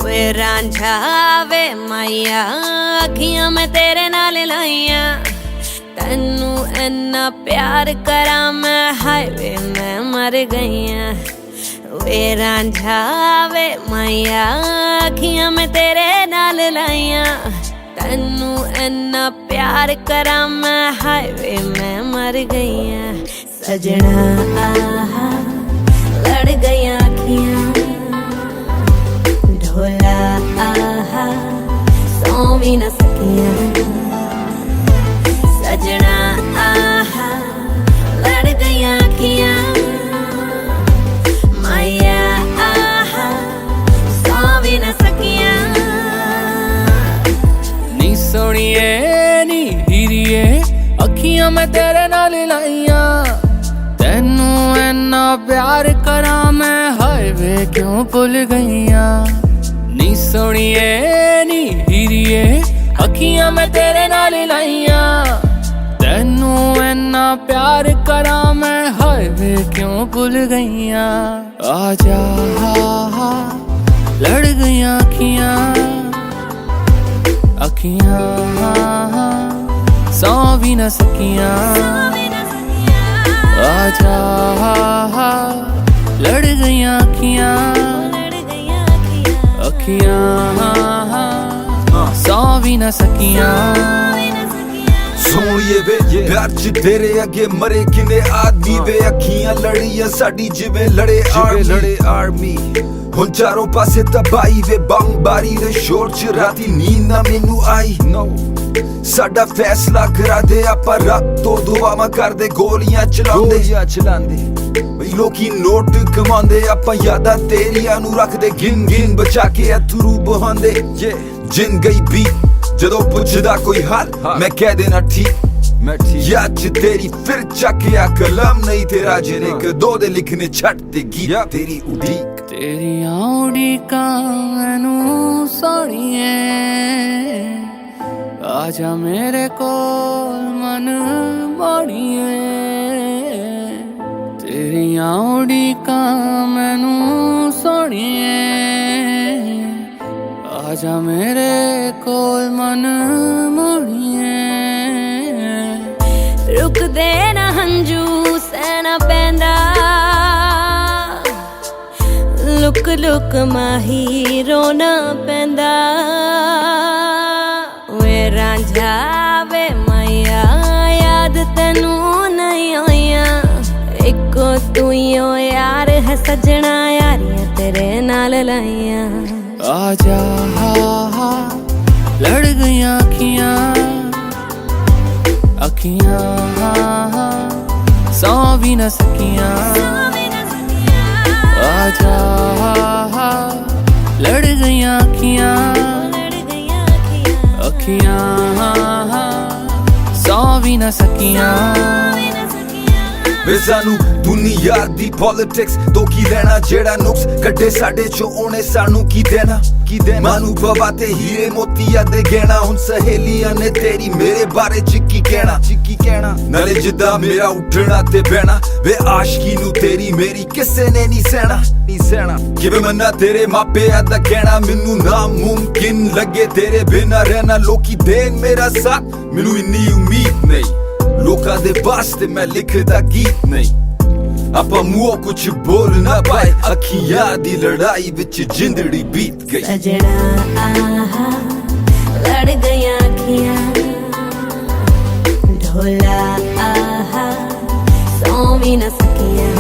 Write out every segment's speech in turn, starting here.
वे रांझा वे माइया अखियां मैं तेरे नाल लाइया तेनू इन्ना प्यार करा मैं हाय वे मैं मर गईया। वे रांझा वे माइया अखियां मैं तेरे नाल लाइया तेनू इन्ना प्यार करा मैं हाय वे मैं मर गईया। सजना आहा लड़ गईया अखियां ढोला आहा सौ भी न सकिया। सजना आहा लड़ गईया अखियां माया आहा सौ भी न सकिया। नी सोनिए नी हीरिए अखियां मैं तेरे नाल लाइया तेनू इन्ना प्यार करा मैं हाय वे क्यों भुल गईया। नी सोनिए नी हीरिए अखियां मैं तेरे नाल लाइया तेनू इन्ना प्यार करा मैं हाय वे क्यों भुल गईया। आजा लड़ गईया अखियां अखियां सौ भी न सकिया। आजा लड़ गईया अखियां अखियां सौ भी न सकिया। सोनिए वे प्यार च तेरे अगे मरे किने आदमी वे अखियां लड़ियां साडी जिवें लड़े आर्मी हुण चारों पासे तबाही वे बमबारी दे शोर च राती नींद ना मैनू आई। साडा फैसला करा दे आपां रब तो दुआवां करदे गोलियां चलांदे लोकी नोट कमांदे आपां यादां तेरियां नू रखदे गिन गिन बचा के अथरू बहांदे। जिन गई बी जदों पुछदा कोई हाल मैं कह देना ठीक याद च तेरी फिर चकिया कलम नहीं तेरा जिने कदों दे लिखने छट ते गीत तेरी उड़ीक तेरियां उड़ीकां मैनू सोहणिए आजा मेरे कोल मन मोड़िए। तेरियां उड़ीकां मैनू सोहणिए आजा मेरे कोल मन मोड़िए। रुक दे ना हंजू सहना पैंदा लुक लुक माही रोना पैंदा। वे रांझा वे माइया याद तेनू नहीं आइया इको तू यार है सजना यारियां तेरे नाल लाइया। आजा लड़ गईया अखियां अखियां सौ भी न सकिया। आजा लड़ गईया अखियां अखियां सौ भी न सकिया। वे सानू दुनिया दी पॉलिटिक्स तो की लेना जेड़ा नुक्स कड्डे साडे चो ओने सानू की देना मानू बाबा ते हीरे मोतिया दे गहना हुन सहेलियां ने तेरी मेरे बारे च की कहना नाले जिद्दा मेरा उठना ते बहना वे आशिकी नू तेरी मेरी किसे ने नहीं सहना किवे मन्ना तेरे मापिया दा कहना मैनू नामुमकिन लगे तेरे बिना रहना लोकी देन मेरा साथ मैनू इन्नी उम्मीद नहीं लोकां दे वास्ते मैं लिखदा गीत नहीं आपां मुंहों कुछ बोल ना पाए अखियां दी लड़ाई विच जिंदड़ी बीत गई। सजना आहा लड़ गईया अखियां ढोला आहा सौ भी न सकिया।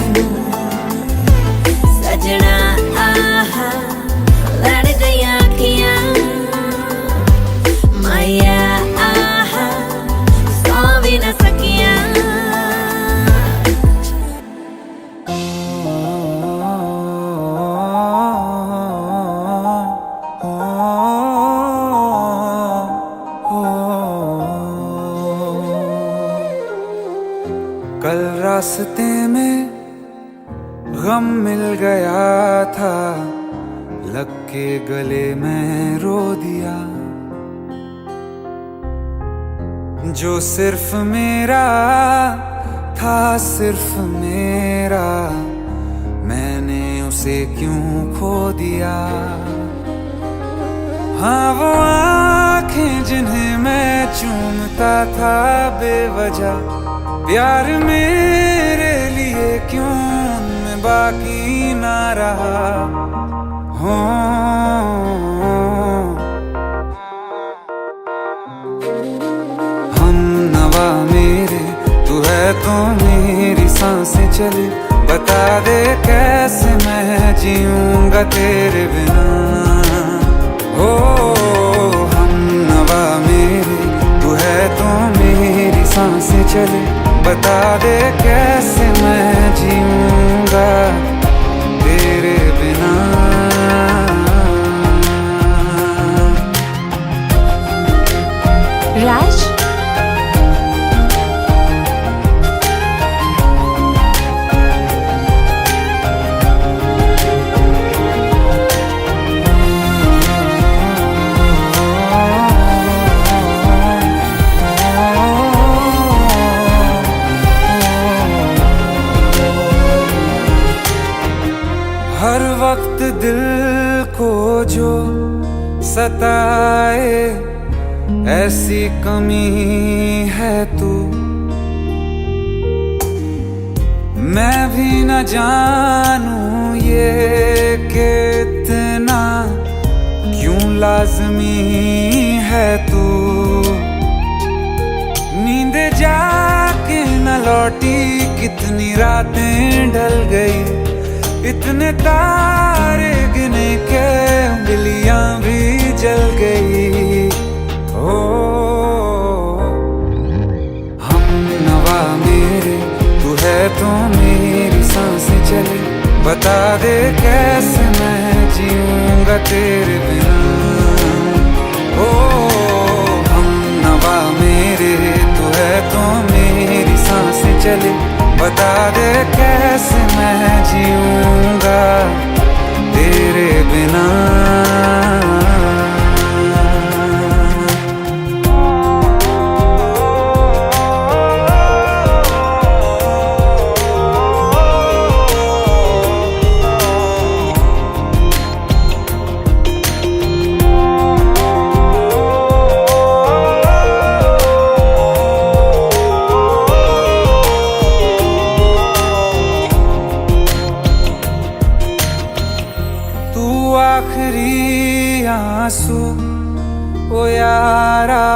सजना आहा लड़ गईया अखियां माया आहा सौ भी न सकिया। कल रास्ते में गम मिल गया था लग के गले में रो दिया जो सिर्फ मेरा था, सिर्फ मेरा, मैंने उसे क्यों खो दिया। हाँ वो आंखें जिन्हें मैं चूमता था बेवजह, प्यार मेरे लिए क्यों उनमें बाकी ना रहा। हो हम नवा मेरे, तू है तो मेरी सांसें चले, बता दे कैसे मैं जीऊंगा तेरे बिना। हो हम नवा मेरे, तू है तो मेरी सांसें चले, बता दे कैसे मैं जीऊंगा तेरे बिना। राज, हर वक्त दिल को जो सताए, ऐसी कमी है तू। मैं भी न जानूं ये कि इतना क्यों लाज़मी है तू। नींद जाके न लौटी, कितनी रातें ढल गई, इतने तारे गिने के उंगलियां भी जल गई। ओ हम नवा मेरे, तू है तो मेरी सांसें चले, बता दे कैसे मैं जीऊंगा तेरे बिना। ओ हम नवा मेरे, तू है तो मेरी सांसें चले, बता दे कैसे मैं जीऊंगा तेरे बिना। आखिरी आंसू ओ यारा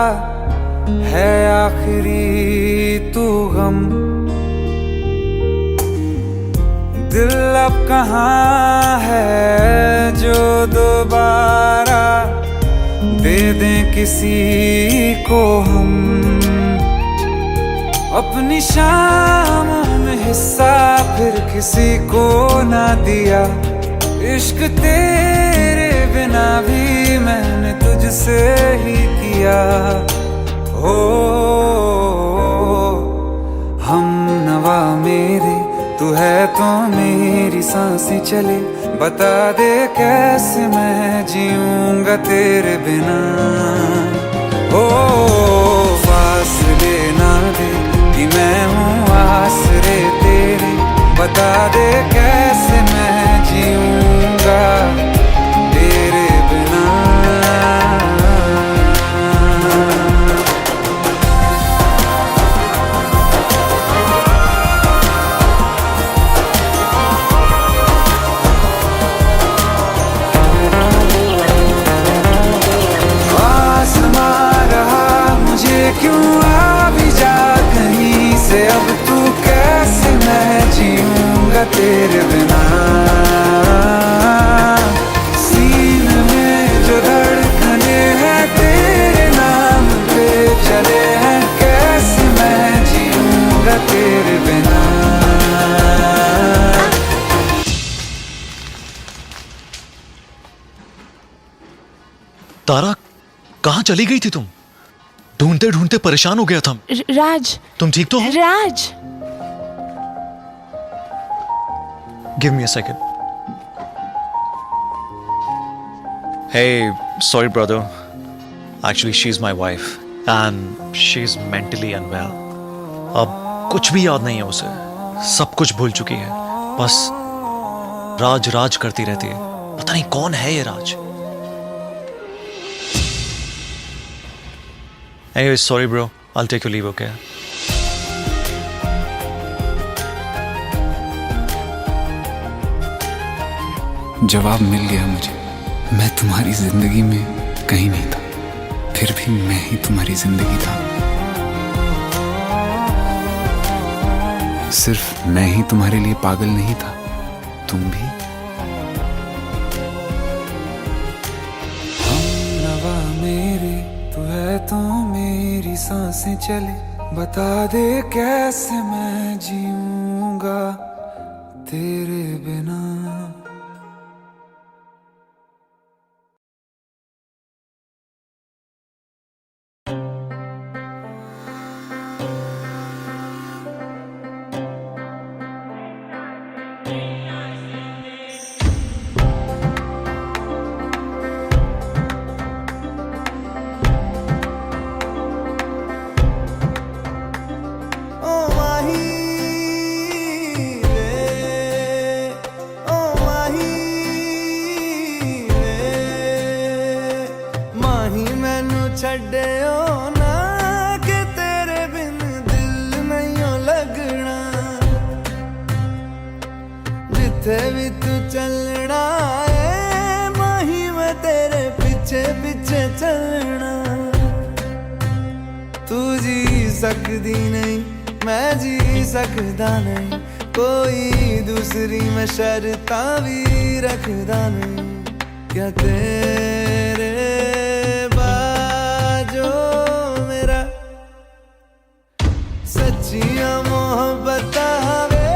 है, आखिरी तू गम। दिल अब कहाँ है जो दोबारा दे दें किसी को हम। अपनी शामों में हिस्सा फिर किसी को ना दिया, इश्क तेरे बिना भी मैंने तुझसे ही किया। हो हम नवा मेरे, तू है तो मेरी सांसें चले, बता दे कैसे मैं जीऊंगा तेरे बिना। हो फासले ना दे कि मैं हूँ आसरे तेरे, बता दे कैसे मैं जीऊंगा तेरे बिना। आसमां रहा मुझे क्यों आ भी जा कहीं से, अब तू कैसे मैं जीऊंगा तेरे बिना। सीने में जो धड़कने हैं तेरे नाम पे चले हैं, कैसे मैं जीऊंगा तेरे बिना। तारा, कहाँ चली गई थी तुम? ढूंढते ढूंढते परेशान हो गया था। राज, तुम ठीक तो हो? Raj, give me a second. Hey, sorry brother. Actually, she's my wife and she is mentally unwell. अब कुछ भी याद नहीं है उसे, सब कुछ भूल चुकी है, बस राज राज करती रहती है। पता नहीं कौन है ये राज। Anyway, sorry bro, I'll take your leave, okay? जवाब मिल गया मुझे। मैं तुम्हारी जिंदगी में कहीं नहीं था, फिर भी मैं ही तुम्हारी जिंदगी था। सिर्फ मैं ही तुम्हारे लिए पागल नहीं था, तुम भी। हमनवा मेरे तू है तो मेरी सांसें चले, बता दे कैसे मैं जीऊंगा तेरे बिना। छड्डियो ना कि तेरे बिन दिल नहीं लगना, जिथे भी तू चलना है माही मैं तेरे पीछे पीछे चलना। तू जी सकदी नहीं मैं जी सकदा नहीं, कोई दूसरी मैं शर्तां भी रखदा नहीं। क्या तेरे सच्चियां मोहब्बत वे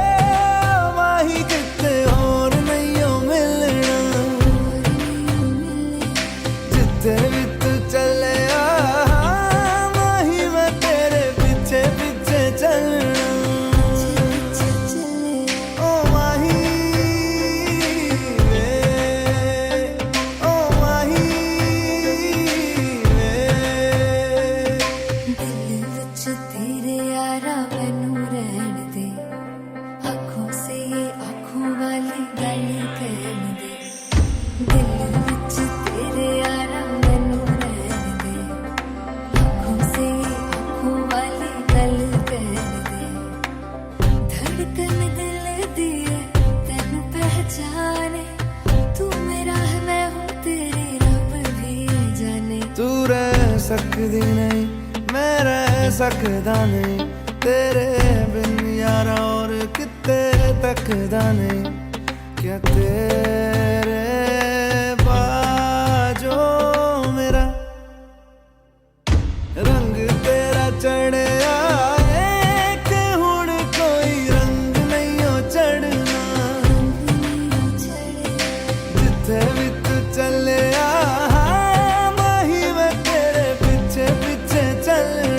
माही किते और नहीं मिलना, जिथे भी तू चले माही मैं तेरे पीछे पीछे चलना। ओ माही वे, ओ माही वे, दिल विच तेरे यारा मैनू रहन दे, आँखों से ये आँखों वाली गल कहन दे। दिल विच तेरे यारा मैनू रहन दे, आँखों से ये आँखों वाली गल कहन दे। धड़कन दिल दी है तैनू पहचाने, तू मेरा है मैं हूँ तेरी रब भी जाने। तू रह सकदी नहीं मैं रह सकदा नहीं, तेरे बिन यारा और किते तकदा नहीं। क्या तेरे बाजो मेरा रंग तेरा चढ़िया है कि हुण कोई रंग नहीं हो चढ़ना, जिथे भी तू चले माही मैं तेरे पीछे पीछे चलना।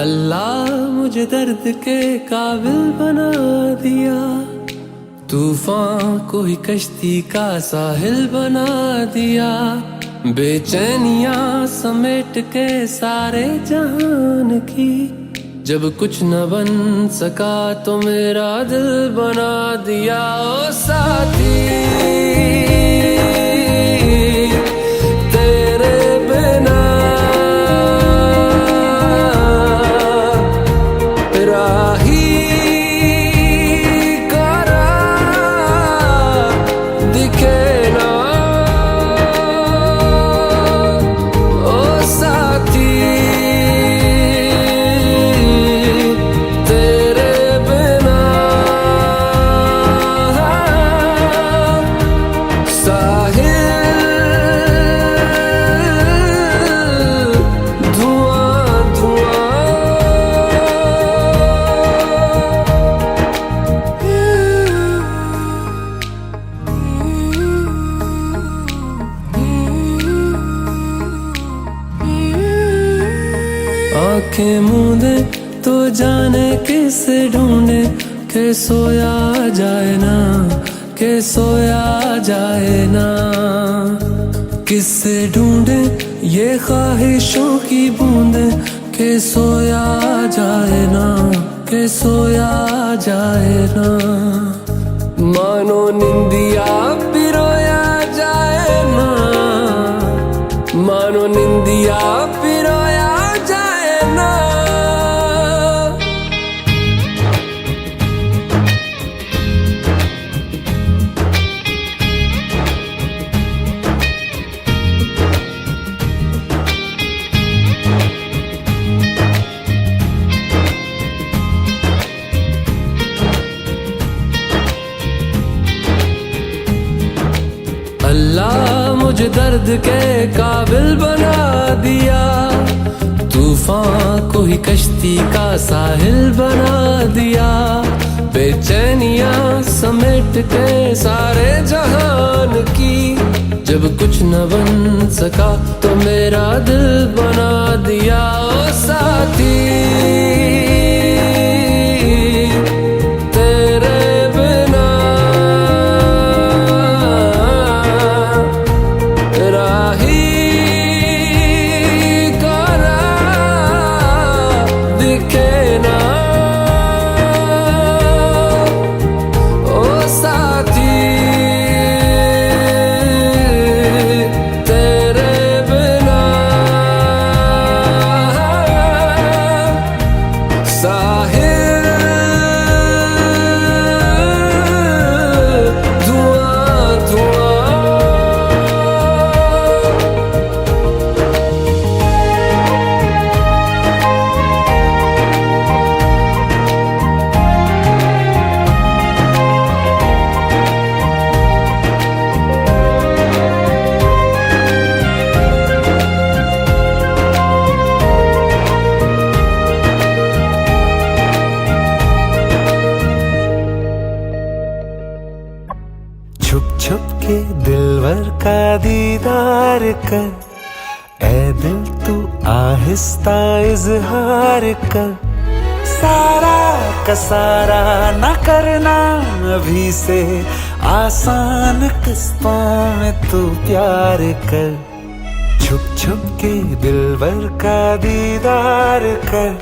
अल्लाह मुझे दर्द के काबिल बना दिया, तूफान को ही कश्ती का साहिल बना दिया, बेचैनियां समेट के सारे जहान की, जब कुछ न बन सका तो मेरा दिल बना दिया। ओ साथी तेरे बिना राही करा दिखे ना, ओ साथी तेरे बिना साहिल धुआं धुआं। आंखें मूंदे तो जाने किसे ढूंढे, के सोया जाए ना, के सोया जाए ना, किससे ढूंढे ये ख्वाहिशों की बूंदे, के सोया जाए ना, के सोया जाए ना, मानो निंदिया पिरोया जाए ना, मानो निंदिया पिरोया जाए ना। अल्लाह मुझे दर्द के काबिल बना दिया, तूफान को ही कश्ती का साहिल बना दिया, बेचैनियां समेट के सारे जहान की, जब कुछ न बन सका तो मेरा दिल बना दिया। ओ साथी दिलवर का दीदार कर, ऐ दिल तू आहिस्ता इजहार कर, सारा का सारा न करना अभी से, आसान किस्तों में तू प्यार कर, छुप छुप के दिलवर का दीदार कर,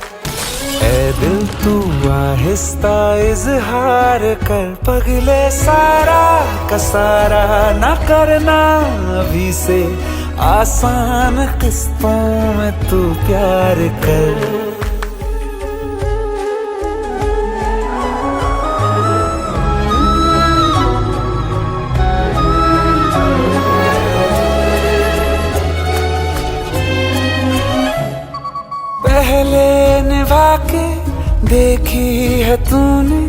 ऐ दिल तू आहिस्ता इजहार कर, पगले सारा का सारा न करना अभी से, आसान किस्तों में तू प्यार कर। पहले निभा के देखी है तूने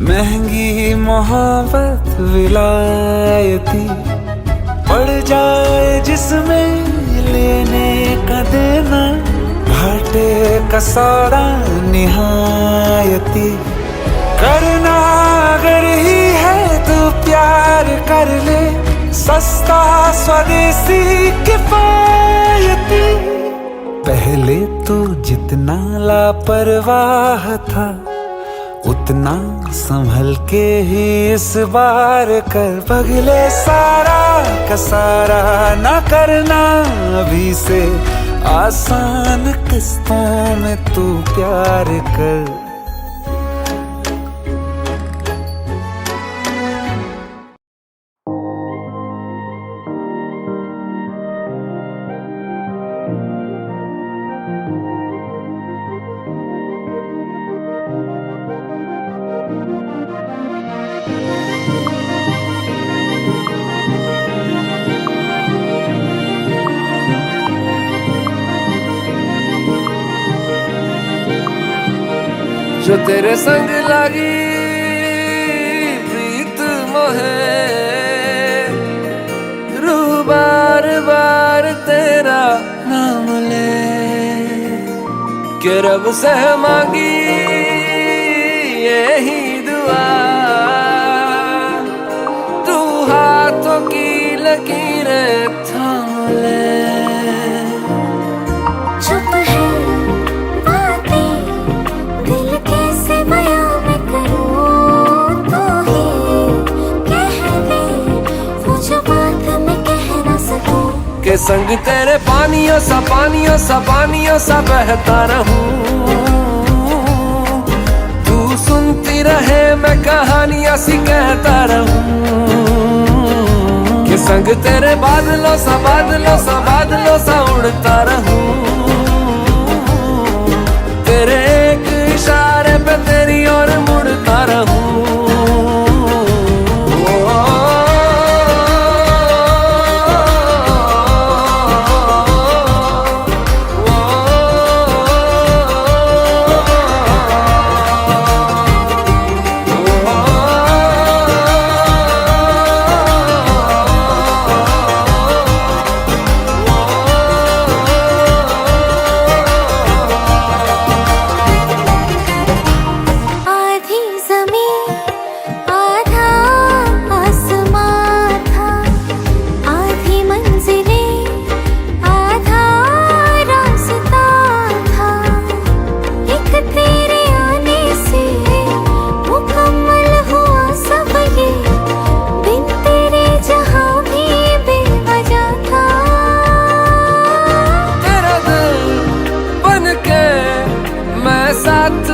महंगी मोहब्बत विलायती, पड़ जाए जिसमें लेने का देना, घाटे का सौदा निहायती, करना अगर ही है तो प्यार कर ले, सस्ता स्वदेशी किफायती, पहले तू जितना लापरवाह था उतना संभल के ही इस बार कर। पगले सारा का सारा ना करना, अभी से आसान किस्तों में तू प्यार कर। जो तेरे संग लगी प्रीत मोहे, रूह बार बार तेरा नाम ले के रब से मांगी यही दुआ, तू हाथों की लकीरें थाम ले। चुप है बातें दिल कैसे बयां मैं करूं, तो ही कह दे वो जो बात मैं कह ना सकूं। के संग तेरे पानियों सा बहता रहूं, तू सुनती रहे मैं कहानियां सी कहता रहूं। के संग तेरे बादलों सा उड़ता रहूं, तेरे एक इशारे पे तेरी ओर मुड़ता रहूं।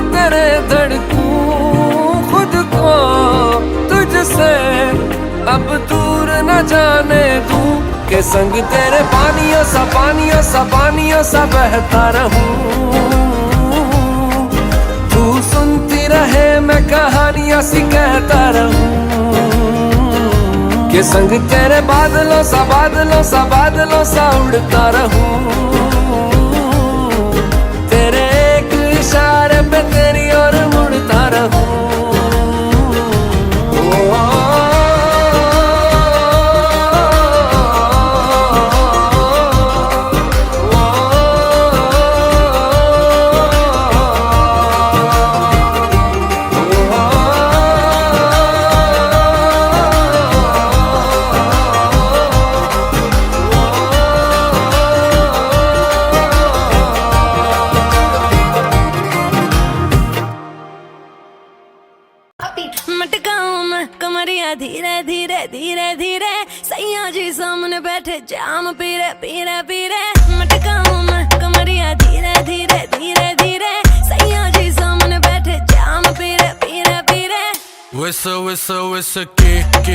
तेरे धड़कूं खुद को तुझसे अब दूर न जाने दूं। के संग तेरे पानियों सा बहता रहूं, तू सुनती रहे मैं कहानियां सी कहता रहूं। के संग तेरे बादलों सा उड़ता रहूं, तेरे एक इशारे पे तेरी ओर मुड़ता रहूं। मटकाऊं मैं कमरिया धीरे धीरे धीरे धीरे, सैया जी सामने बैठे जाम पीरे पीरे पीरे। मटकाऊं मैं कमरिया धीरे धीरे धीरे धीरे, सैया जी सामने बैठे जाम पीरे पीरे पीरे। विस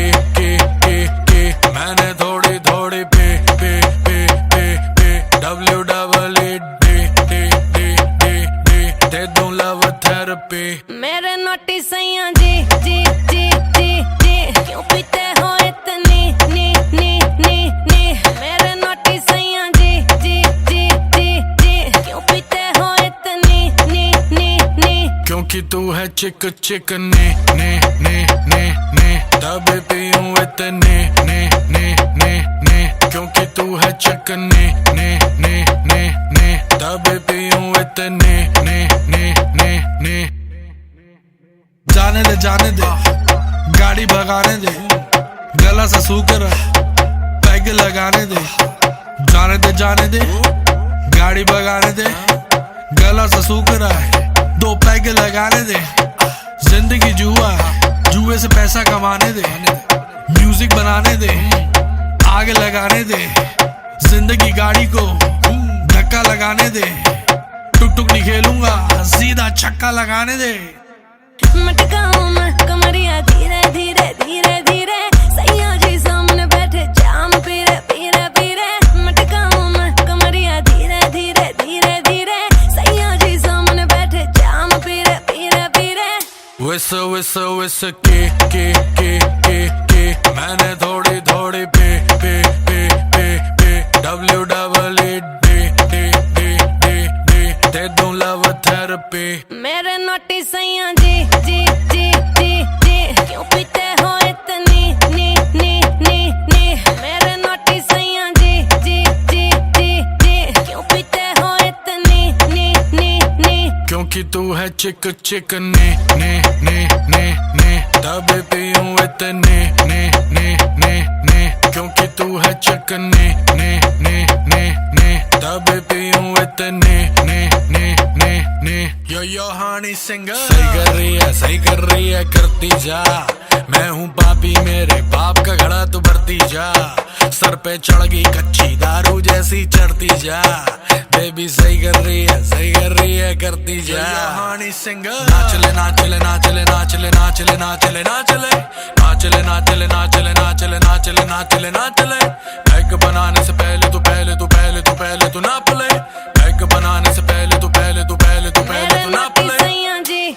के मैंने थोड़ी थोड़ी पे दे दूं लव थेरेपी। मेरे नोटी सैया जी क्यों पीते हो इतनी नी। मेरे नोटी सैया जी क्यों पीते हो इतनी नी। क्योंकि तू है चिक ने तब पीऊं इतने ने। क्योंकि तू है चिक ने तब पीऊं इतने ने। जाने दे गाड़ी भगाने दे, गला सा सूकर पैग लगाने दे। जाने दे गाड़ी भगाने दे, गला सा सूख रहा है, 2 पैग लगाने दे। जिंदगी जुआ है, जुए से पैसा कमाने दे। म्यूजिक बनाने दे, आग लगाने दे। जिंदगी गाड़ी को धक्का लगाने दे। टुक टुक नहीं खेलूंगा, सीधा छक्का लगाने दे। मटकाऊं मैं कमरिया धीरे धीरे धीरे धीरे, सैया जी सामने बैठे जाम पीरे पीरे पीरे। मटकाऊं मैं कमरिया धीरे धीरे धीरे धीरे, सैया जी सामने बैठे जाम पीरे पीरे पीरे। विस विस विस के मैंने थोड़ी थोड़ी पे पे पे पे पे WEE दे दूं लव थेरेपी। मेरे नोटी सैया जी जी जी जी जी, क्यों पीते हो इतनी नी नी नी नी। मेरे नोटी सैया जी जी जी जी जी, क्यों पीते हो इतनी नी नी नी। क्योंकि तू है चिक चिक ने ने ने ने ने, तभी पीऊं इतने ने ने ने ने। क्योंकि तू है चिक ने ने ने ने ने, तभी पीऊं इतने ने ने ने ने। यो हानी सिंगर सही कर रही है करती जा। मैं हूँ पापी, मेरे बाप का घड़ा तू भरती जा। सर पे चढ़ गई कच्ची दारू जैसी चढ़ती जा। बेबी सही कर रही है करती जा। हानी सिंगर नाचले नाचले नाचले नाचले नाचले नाचले नाचले नाचले नाचले नाचले नाचले नाचले नाचले नाचले। पैक बनाने से पहले तू नाप ले। पैक बनाने से पहले तू नाप ले। सैया जी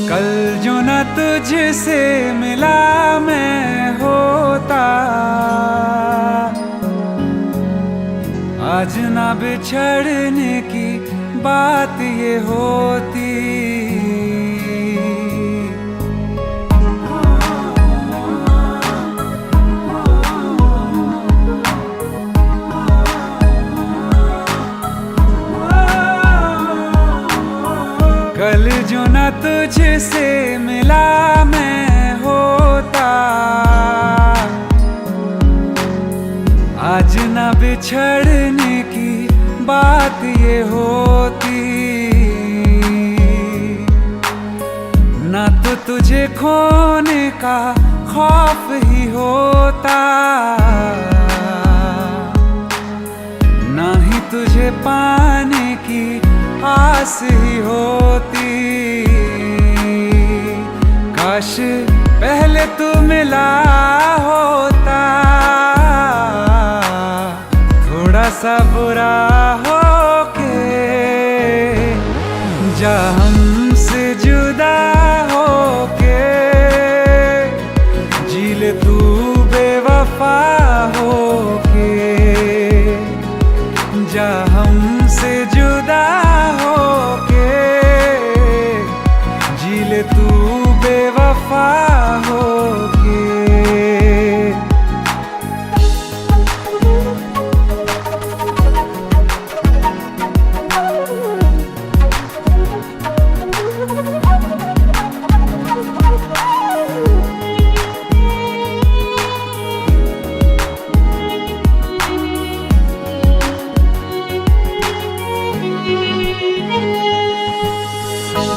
कल जो न तुझसे मिला मैं होता, आज ना बिछड़ने की बात ये होती। कल जो न तुझसे मिला मैं होता, आज न बिछड़ने की बात ये होती। न तो तुझे खोने का खौफ ही होता, न ही तुझे पाने की आस ही होती। काश पहले तू मिला होता, थोड़ा सा बुरा हो के जा हमसे जुदा हो के। जी ले तू बेवफा हो के, जा हमसे जुदा हो के। जी ले तू बेवफा हो के।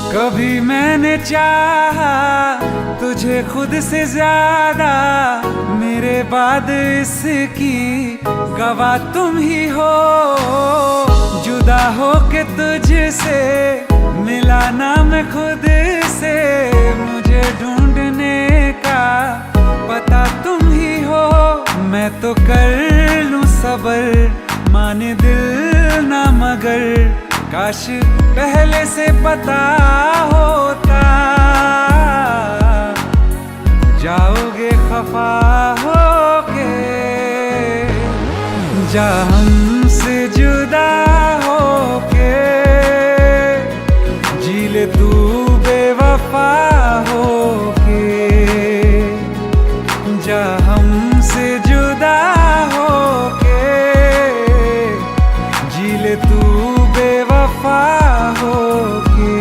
कभी मैंने चाहा तुझे खुद से ज्यादा, मेरे बाद इसकी गवाह तुम ही हो। जुदा हो के तुझसे मिला ना मैं खुद से, मुझे ढूंढने का पता तुम ही हो। मैं तो कर लूं सबर माने दिल ना मगर काश पहले से पता होता। जाओगे खफा होके, जा हमसे जुदा होके, जी ले तू बेवफा होके, जा हमसे जुदा होके, जी ले तू बेवफा होके।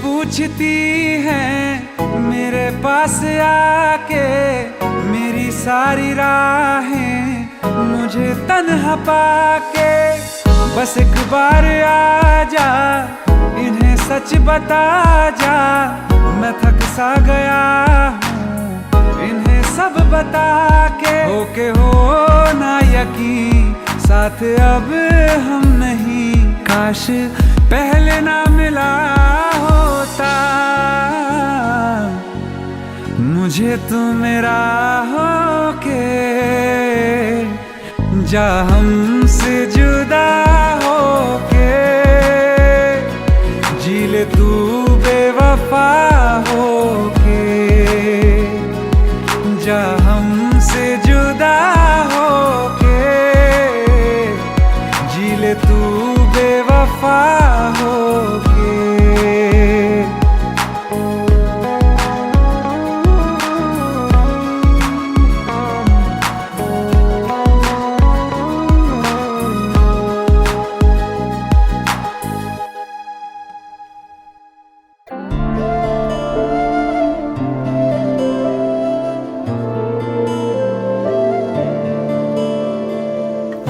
पूछती है मेरे पास आके, मेरी सारी राहें मुझे तन्हा पाके। बस एक बार आ जा, इन्हें सच बता जा, मैं थक सा गया हूँ इन्हें सब बता के। होके हो ना यकीन, साथ अब हम नहीं, काश पहले ना मिला होता। मुझे तू मेरा होके, जा हमसे जुदा होके, जी ले तू बेवफा होके, जा हमसे जुदा होके, जी ले तू बेवफा होके।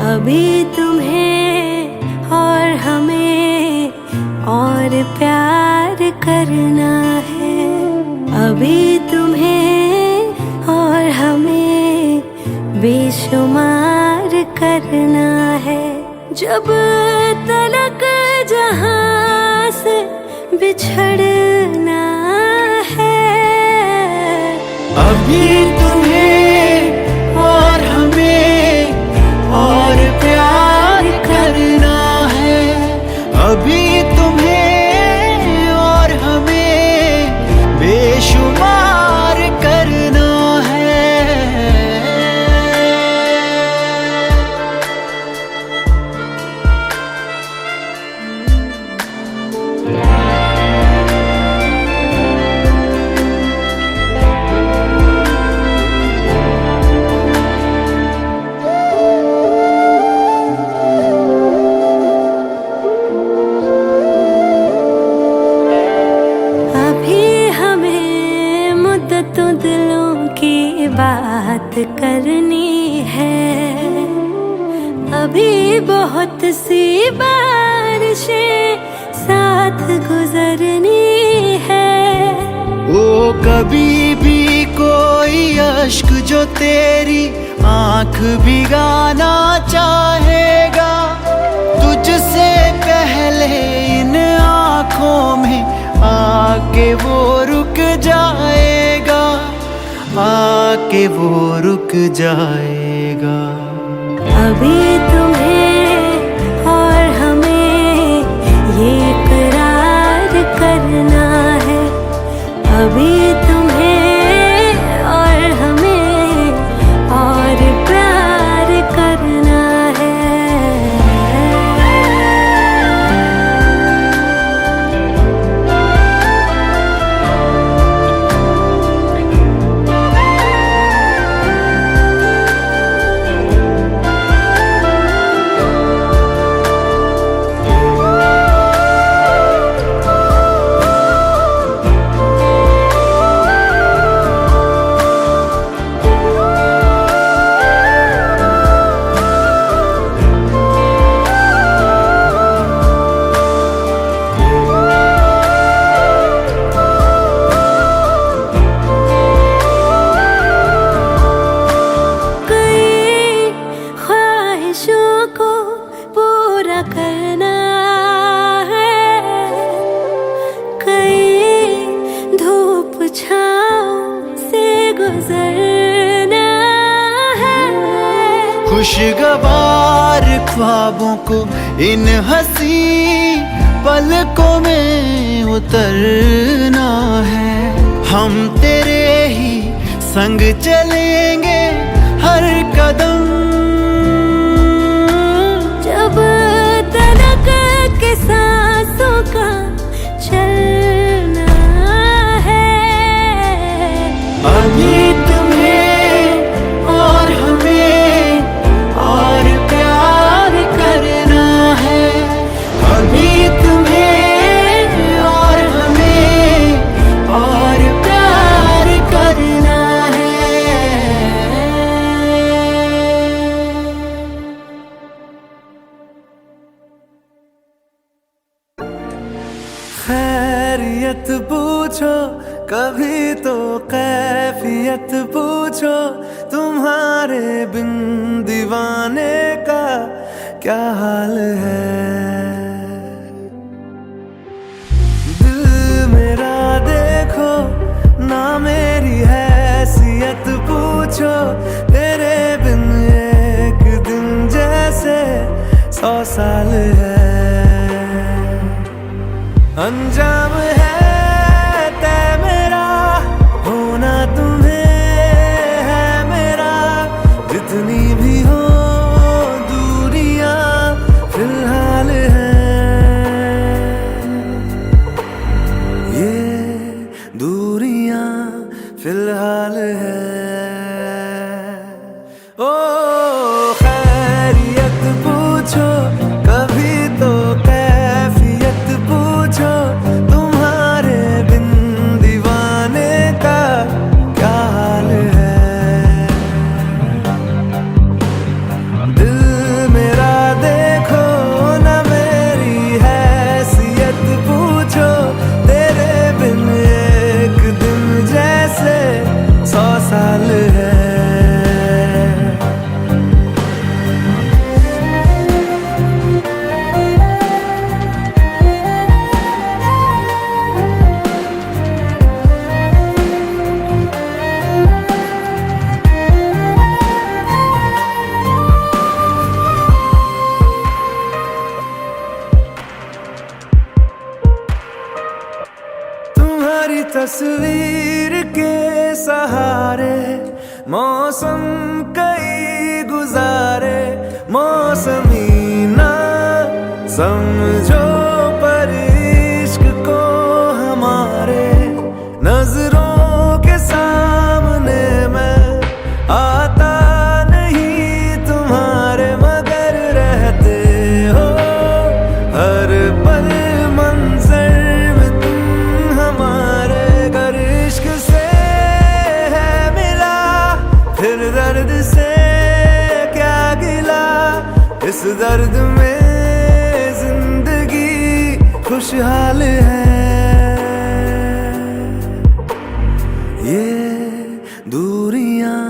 अभी तुम्हें और हमें और प्यार करना है। अभी तुम्हें और हमें बेशुमार करना है। जब तलक जहां से बिछड़ना है। अभी तुम्हें और हमें और प्यार करना है। अभी तुम्हें और हमें बेशुमार करना है। बात करनी है। अभी बहुत सी बारिशें साथ गुजरनी है। ओ कभी भी कोई अश्क जो तेरी आंख भिगाना चाहेगा, तुझसे पहले इन आंखों में आके वो रुक जाएगा, आके वो रुक जाएगा। अभी तुम्हें और हमें ये करार करना है। अभी तुम्हें और हमें और प्यार करना है। खुशगवार ख्वाबों को इन हंसी पलकों में उतरना है। हम तेरे ही संग चलेंगे हर कदम, जब तलक के सांसों का चलना है। अभी तुम्हें और हमें और प्यार करना है। अभी तुम्हें और हमें और प्यार करना है। खैरियत पूछो कभी तो कैफियत पूछो, तुम्हारे बिन दीवाने का क्या हाल है। दिल मेरा देखो ना मेरी हैसियत पूछो, तेरे बिन एक दिन जैसे 100 साल है। अंजाम है तय मेरा, होना तुम्हें है मेरा। जितनी भी हो दूरियां फिलहाल हैं, ये दूरियां फिलहाल हैं। ओ खैरियत पूछो कभी तो कैफियत पूछो, तुम्हारे बिन दीवाने का क्या हाल है। दिल मेरा देखो ना मेरी हैसियत पूछो, तेरे बिन एक दिन जैसे 100 साल है। तुम्हारी तस्वीर के सहारे मौसम कई गुजारे, मौसमी ना समझो पर इश्क को हमारे। नजरों के सामने मैं आता नहीं तुम्हारे, मगर रहते हो हर पल मंजर में तुम हमारे। गर इश्क से है मिला फिर दर्द से क्या गिला, इस दर्द में जिंदगी खुशहाल है। ये दूरियां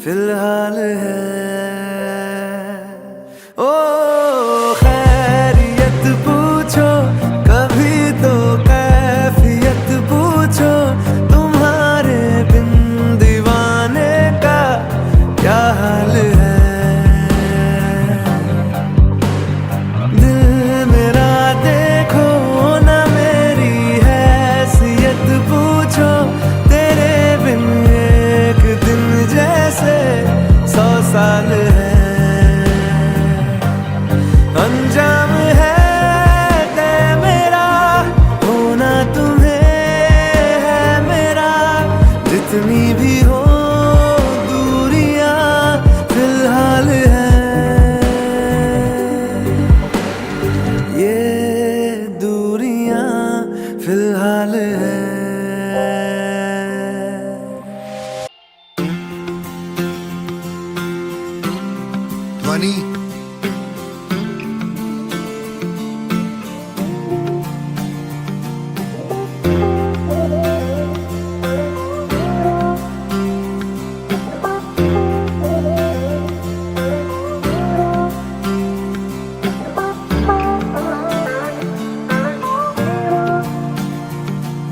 फिलहाल है। ओ खैरियत पूछो कभी तो कैफियत पूछो, तुम्हारे बिन दीवाने का क्या हाल है। दिल मेरा देखो ना मेरी हैसियत पूछो, तेरे बिन एक दिन जैसे 100 साल है। अंजाम है तय मेरा, होना तुम्हें है मेरा। जितनी भी हो दूरियां फिलहाल हैं, ये दूरियां फिलहाल हैं। ध्वनि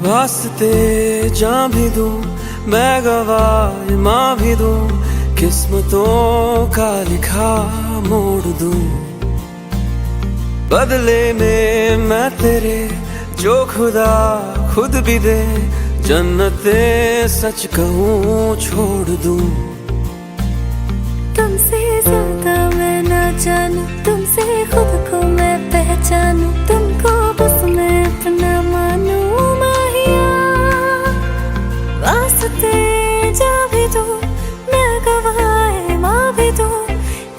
वास्ते जान भी दूं मैं गवाह माँ भी दूं, किस्मतों का लिखा मोड़ दूं, बदले में मैं तेरे जो खुदा खुद भी दे, जन्नते सच कहूँ छोड़ दूं। तुमसे ज्यादा मैं ना जानूं, तुमसे खुद को मैं पहचानूं, तुमको बस मैं अपना मानूं माहिया। वास्ते जा भी दो, मैं गवाए माँ भी दो,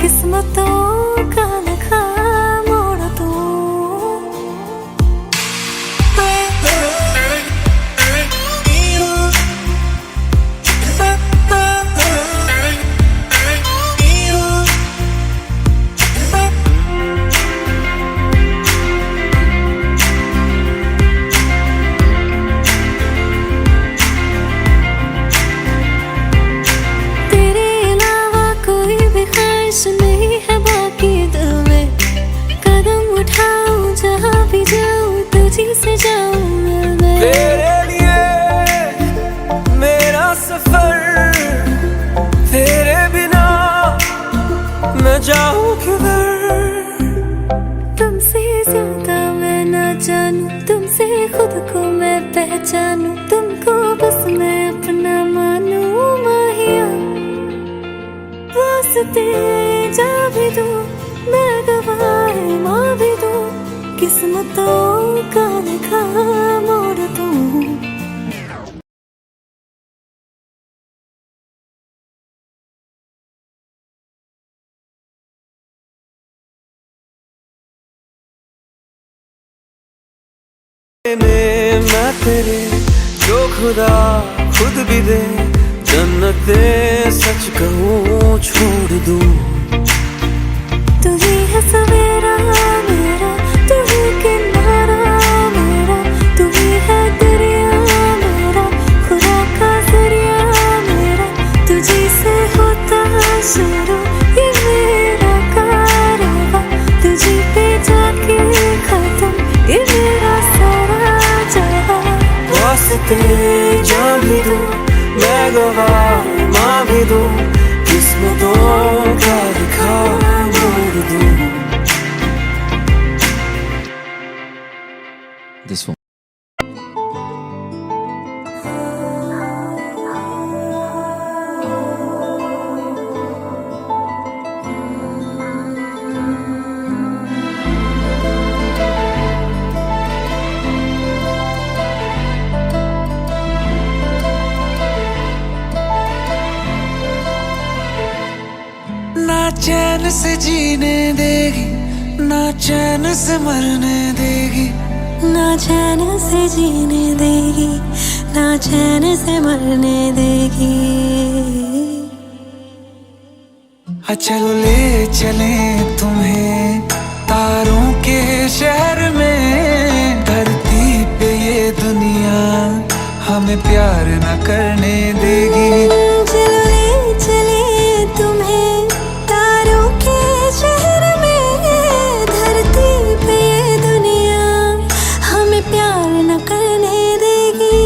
किस्मतों का लिखा मोड़ दूं। तेरे अलावा कोई भी ख्वाहिश नहीं है बाकी दिल में, कदम उठाऊं जहाँ भी जाऊं तुझी से जाऊं मिलने। तेरे लिए मेरा सफर, तेरे बिना मैं जाऊं किधर। तुमसे ज्यादा मैं ना जानूं, तुमसे खुद को मैं पहचानूं, तुमको बस मैं अपना मानूं माहिया। वास्ते जा भी दो, मैं गवाए माँ भी दो, किस्मतों का लिखा मोड़ दूं। में मैं तेरे जो खुदा खुद भी दे, जन्नते सच कहूँ छोड़ दूं। तू ही है सवेरा मेरा, तू ही किनारा मेरा, तू ही है दरिया मेरा, खुदा का जरिया मेरा, तुझी से होता शुरू ये मेरा कारवां, तुझी पे जाके खत्म ये मेरा सारा जहां। वास्ते जा भी दो, मैं गवाह माँ भी दो, किस्मतों का लिखा मोड़ दूं। This one. ना चैन से जीने देगी, ना चैन से मरने देगी, ना चैन से जीने देगी, ना चैन से मरने देगी। चलो ले चले तुम्हें तारों के शहर में, धरती पे ये दुनिया हमें प्यार न करने देगी। चलो ले चले तुम्हें तारों के शहर में, धरती पे ये दुनिया हमें प्यार न करने देगी।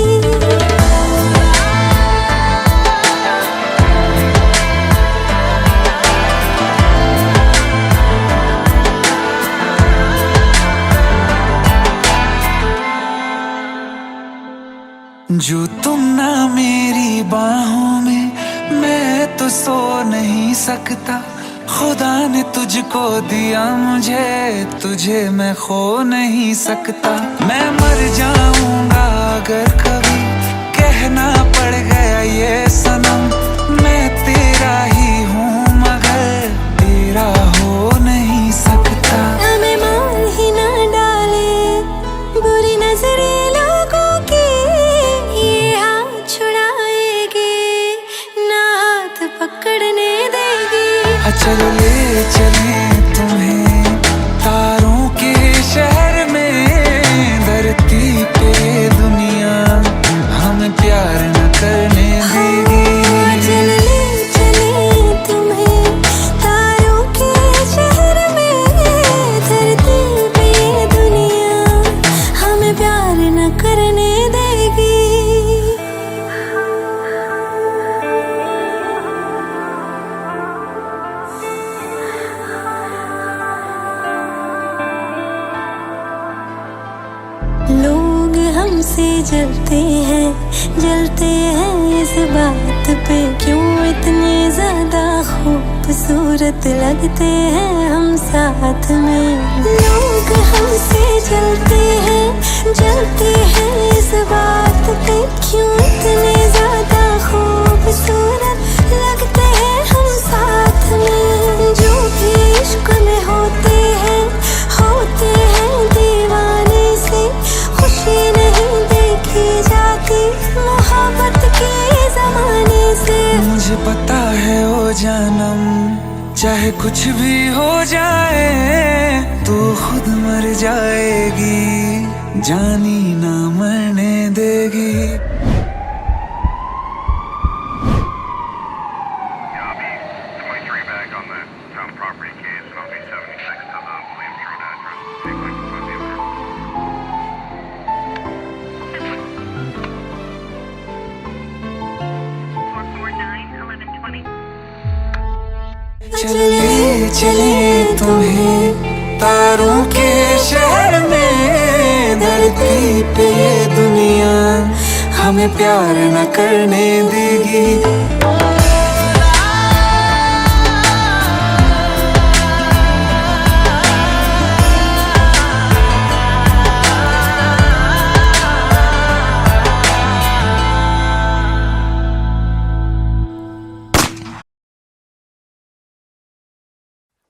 जो तुम ना मेरी बाहों में, मैं तो सो नहीं सकता। खुदा ने तुझको दिया मुझे, तुझे मैं खो नहीं सकता। मैं मर जाऊंगा अगर कभी कहना पड़ गया ये सनम, मैं तेरा ही हूँ मगर तेरा हो नहीं सकता। हमें मार ही ना डाले बुरी नजरे लोगों की, ये हाथ छुड़ाएगी ना हाथ पकड़ने देगी। चलो ले चले तुम्हें तारों के शहर में, धरती पे दुनिया हमें प्यार न करने देगी। चलो ले चले तुम्हें तारों के शहर में, धरती पे दुनिया हमें प्यार न करने देगी। जलते हैं इस बात पे, क्यों इतने ज्यादा खूबसूरत लगते हैं हम साथ में। लोग हमसे जलते हैं इस बात पे, क्यों इतने ज्यादा खूबसूरत लगते हैं हम साथ में। जो भी इश्क में होते हैं दीवाने से, खुशी नहीं देखी जाती मोहब्बत के जमाने से। मुझे पता है ओ जानम, चाहे कुछ भी हो जाए तो खुद मर जाएगी, जानी ना मरने देगी। चले चले तुम्हें तारों के शहर में, धरती पे दुनिया हमें प्यार न करने देगी।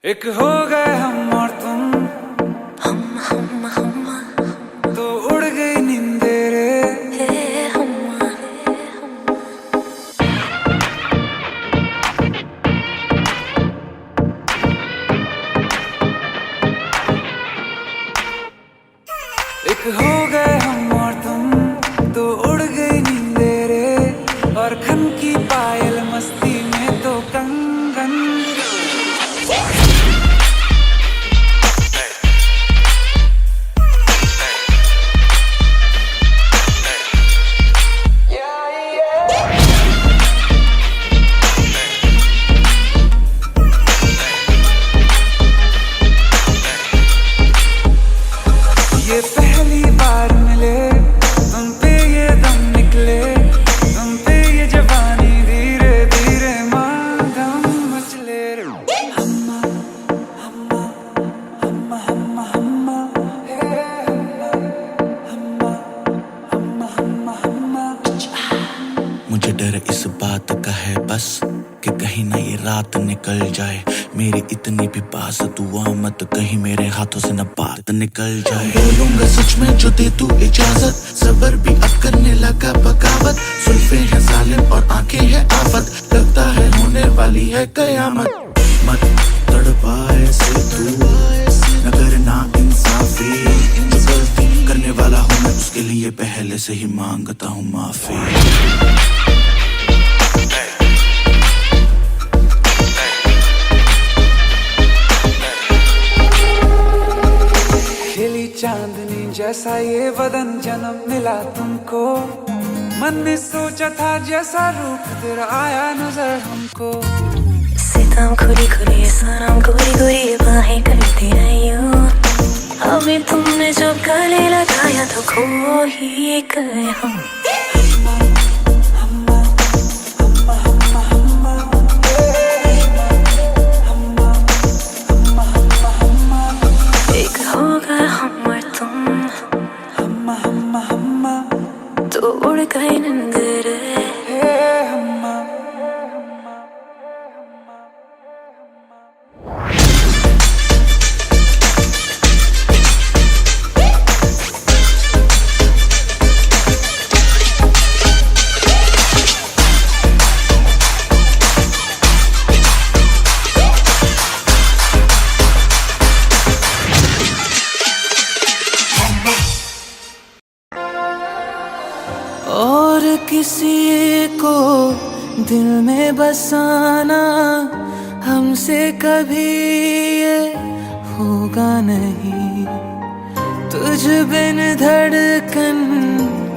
एक हो गए हम और तुम, तो उड़ गई नींदे रे। एक हो गए हम और तुम, तो उड़ गई नींदे रे। और खन की पायल मस्ती में तो कंगन। ये पहली बार मिले, तुम पे ये दम निकले, तुम पे ये जवानी धीरे धीरे मांगम मचले। हम्मा हम्मा हम्मा हम्मा हम्मा हम्मा हम्मा हम्मा हम्मा। मुझे डर इस बात का है बस कि कहीं ना ये रात निकल जाए, मेरी इतनी भी पास दुआ मत कहीं मेरे हाथों से न बात निकल जाए। बोलूंगा सच में जो दे तू इजाजत, सबर भी अब करने लगा बगावत। सुल्फे हैं जालिम और आंखें हैं आफत, लगता है होने वाली है कयामत। मत तड़पाए से तू न करना इंसाफी, जो गलती करने वाला हूँ मैं उसके लिए पहले से ही मांगता हूँ माफी। चांदनी जैसा ये बदन जन्म मिला तुमको, मन में सोचा था जैसा रूप तेरा आया नजर हमको। सितम खुली खुली सनम गोरी गोरी बाहें करती आयो, अभी तुमने जो गले लगाया तो खो ही गए हम। एक होगा हम और तुम, तो उड़ गए नींद रे। और किसी को दिल में बसाना हमसे कभी ये होगा नहीं। तुझ बिन धड़कन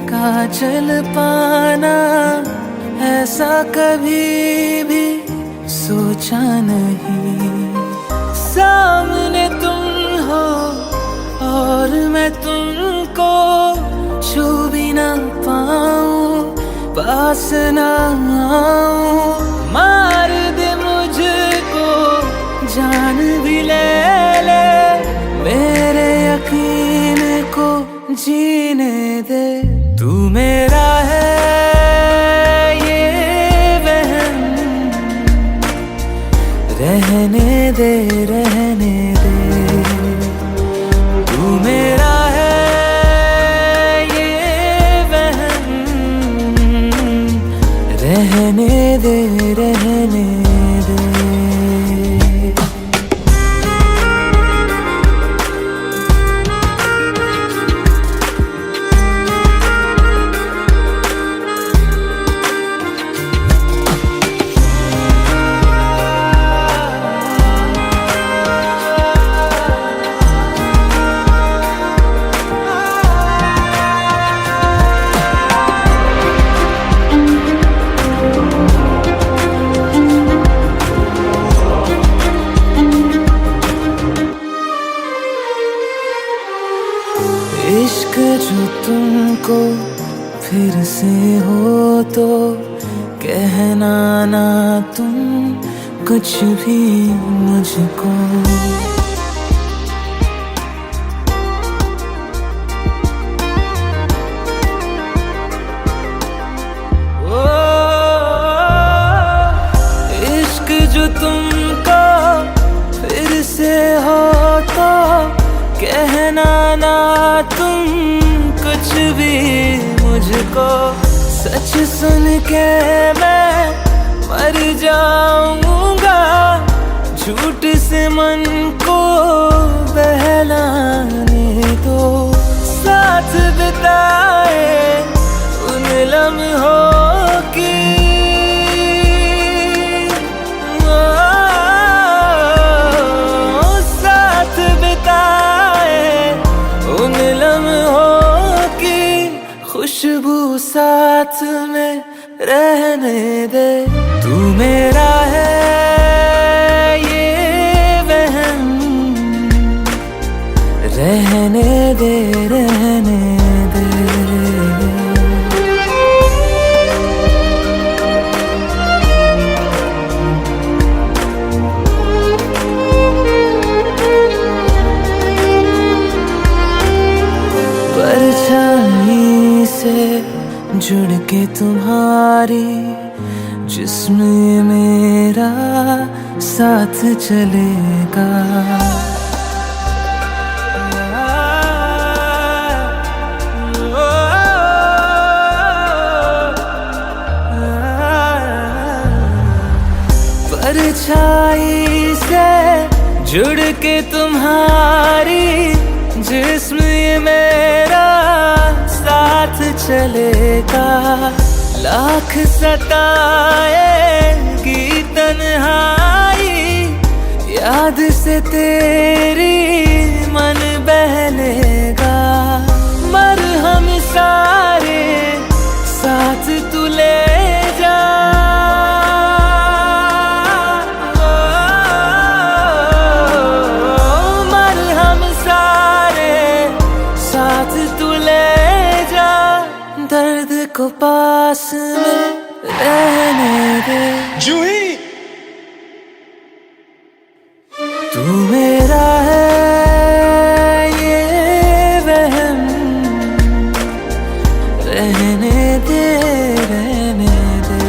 का चल पाना ऐसा कभी भी सोचा नहीं। सामने तुम हो और मैं तुमको छू भी ना पाऊं, पास ना आऊं, मार दे मुझको जान भी ले ले, मेरे यकीन को जीने दे। तू मेरा है ये वहम, रहने दे रहने दे। तू मेरा है ये वहम, रहने दे रहने दे। इश्क जो तुमको फिर से हो तो कहना ना तुम कुछ भी मुझको। ओ इश्क जो तुमको फिर से हो तो कहना ना तुम कुछ भी मुझको। सच सुन के मैं मर जाऊंगा, झूठ से मन को बहलाने दो। साथ बिताए उन लम्हों की साथ बिताए उन लम्हों की खुशबू साथ में रहने दे। तू मेरा है ये वहम, रहने दे रहने दे। परछाई से जुड़ के तुम्हारी जिस्म मेरा साथ चलेगा। परछाई से जुड़ के तुम्हारी जिस्म ये मेरा साथ चलेगा। लाख सताएगी तन्हाई, याद से तेरी मन बहलेगा। मरहम सारे साथ तू ले जा, मरहम सारे साथ तू ले जा। दर्द को पास में रहने दे। जूही तू मेरा है ये वहम, रहने दे रहने दे।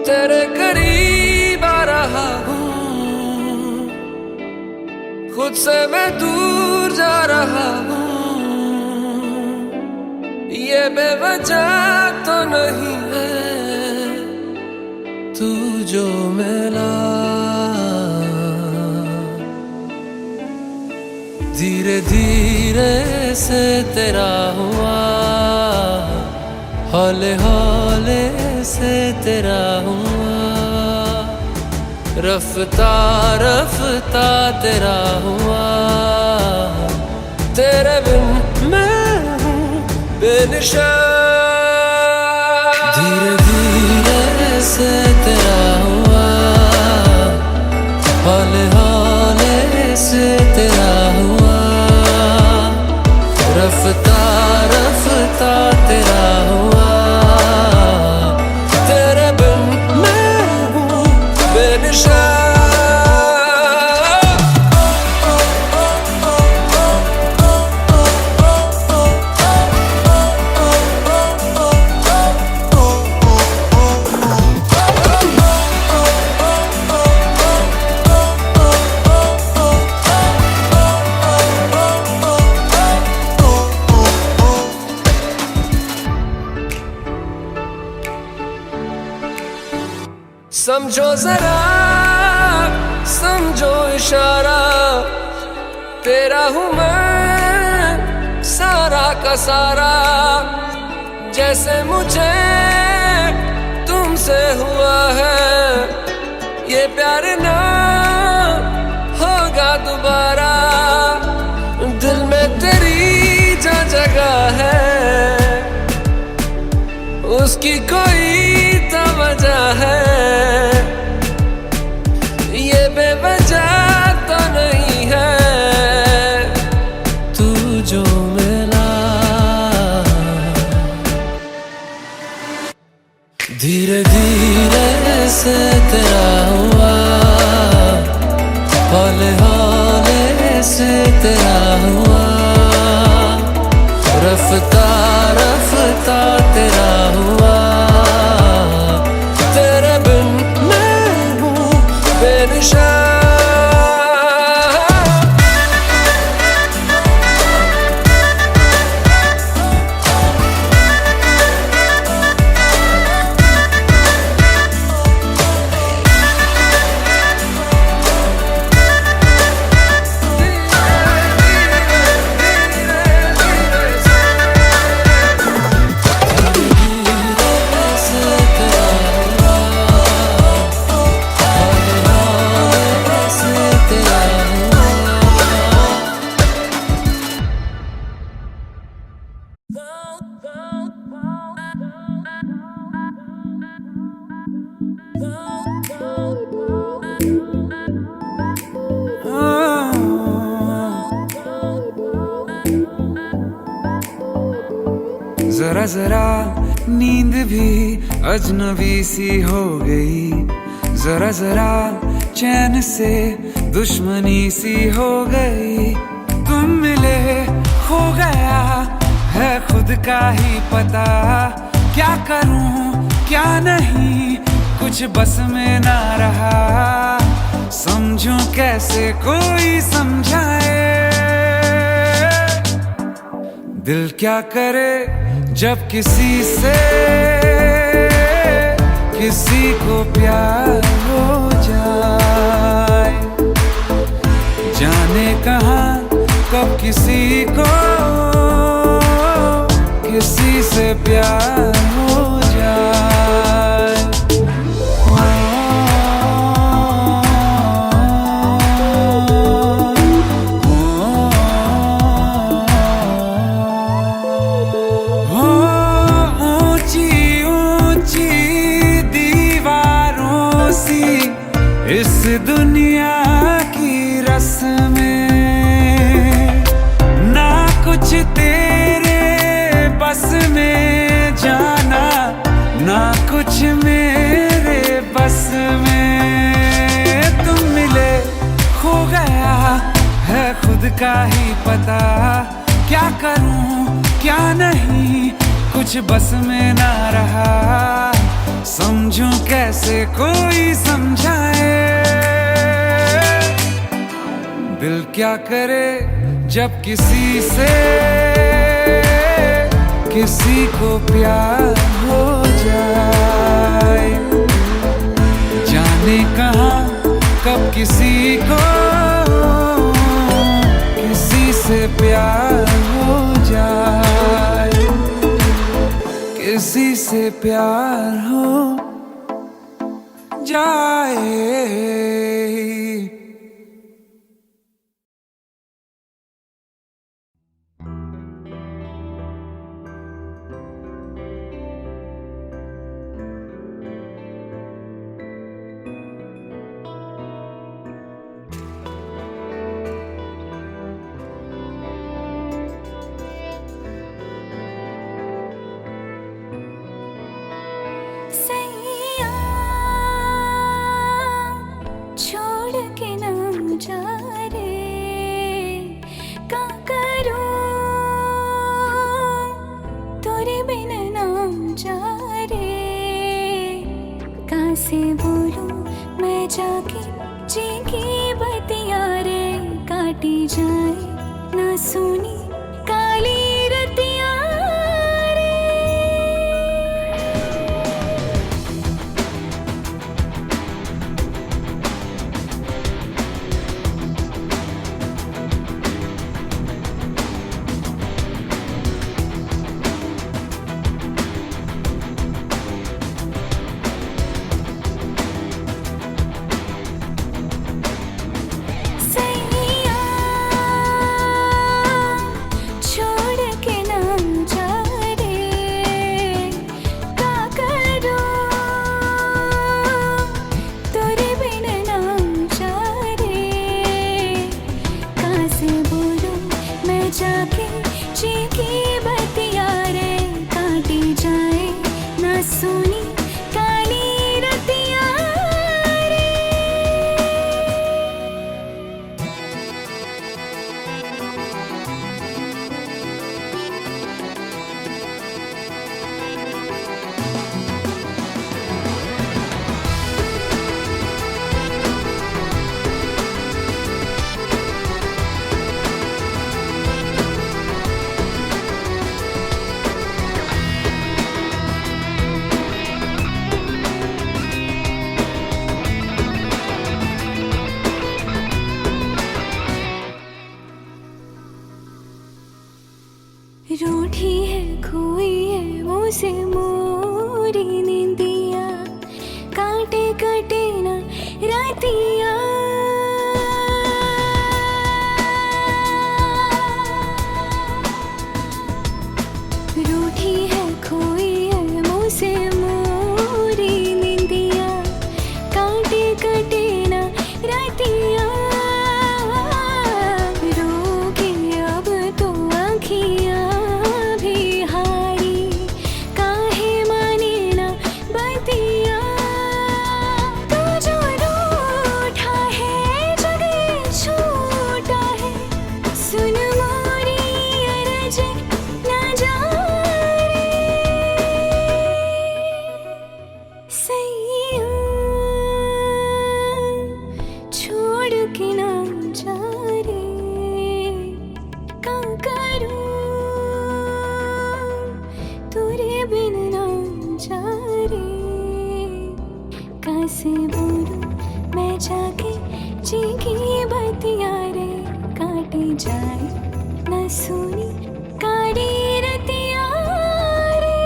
तेरे करीब आ रहा हूँ, खुद से मैं दूर जा रहा हूँ। ये बेवजह तो नहीं है तू जो मिला, धीरे धीरे से तेरा हुआ, हौले हौले से तेरा हुआ, रफ्ता रफ्ता तेरा हुआ, तेरे बिन मैं हूँ बेनिशा। धीरे धीरे से तेरा हुआ, हौले हौले से तेरा हुआ, रफ्ता रफ्ता तेरा हुआ, तेरे बिन मैं हूँ बेनिशा। समझो जरा समझो इशारा, तेरा हूँ मैं सारा का सारा, जैसे मुझे तुमसे हुआ है ये प्यार ना होगा दोबारा। दिल में तेरी जो जगह है उसकी कोई तो वजह है, ये बेवजह तो नहीं है। तू जो मिला धीरे धीरे से तेरा हुआ, हौले हौले से तेरा हुआ, रफ्ता रफ्ता तेरा हुआ, तेरे बिन मैं हूँ बेनिशा। जरा जरा नींद भी अजनबी सी हो गई, जरा जरा चैन से दुश्मनी सी हो गई। तुम मिले खो गया है खुद का ही पता, क्या करूं क्या नहीं कुछ बस में ना रहा। समझूं कैसे कोई समझाए, दिल क्या करे जब किसी से किसी को प्यार हो जाए। जाने कहाँ कब किसी को किसी से प्यार हो जाए। इस दुनिया की रस्में ना कुछ तेरे बस में जाना, ना कुछ मेरे बस में। तुम मिले खो गया है खुद का ही पता, क्या करूं क्या नहीं कुछ बस में ना रहा। समझूं कैसे कोई समझाए, दिल क्या करे जब किसी से किसी को प्यार हो जाए। जाने कहाँ कब किसी को किसी प्यार हो जाए, किसी से प्यार हो जाए। सैया छोड़ के ना जा रे, का करूं तेरे बिन ना जा रे, कैसे बोलूं मैं जाके जी की बतिया रे, काटी जाए ना सुनी काली रतिया रे। सैया छोड़ के ना जा रे, का करूं तेरे बिन ना जा रे, कैसे बोलूं मैं जाके जी की बतिया रे, काटी जाए ना सुनी काली रतिया रे। रूठी है खोई है मुझसे मोरी नींदिया, काटे काटे ना रातिया, रूठी है खोई है मुझसे मोरी नींदिया, काटे काटे ना रातिया, रोके अब तो आँखियाँ भी हारी, काहे माने ना बतिया, तू जो रूठा है जगे छूटा है, सुन मोरी अरज ना जा रे, सैया छोड़ के ना जा रे, का करूं तेरे बिन ना जा रे, कैसे बोलूं मैं जाके जी की बतिया रे, काटी जाए ना सुनी काली रतिया रे।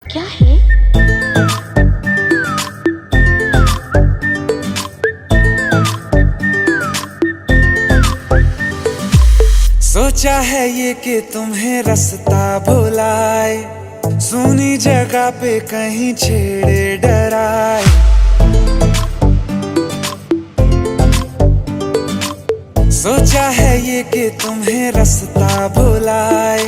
क्या है? सोचा सोचा है ये कि तुम्हें रास्ता भुलाए, सुनी जगह पे कहीं छेड़े डराए। सोचा है ये कि तुम्हें रास्ता भुलाए,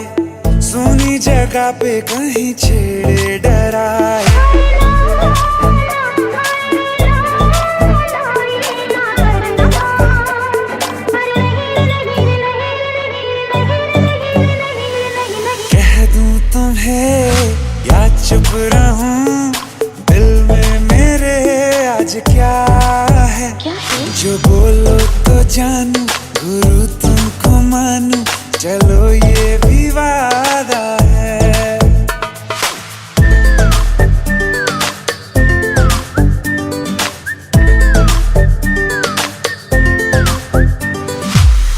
सुनी जगह पे कहीं छेड़े डराए। कह दूं तुम्हें या चुप रहूं, दिल में मेरे आज क्या है? जो बोलो तो जानू, गुरु तुमको मानू, चलो ये भी वादा है।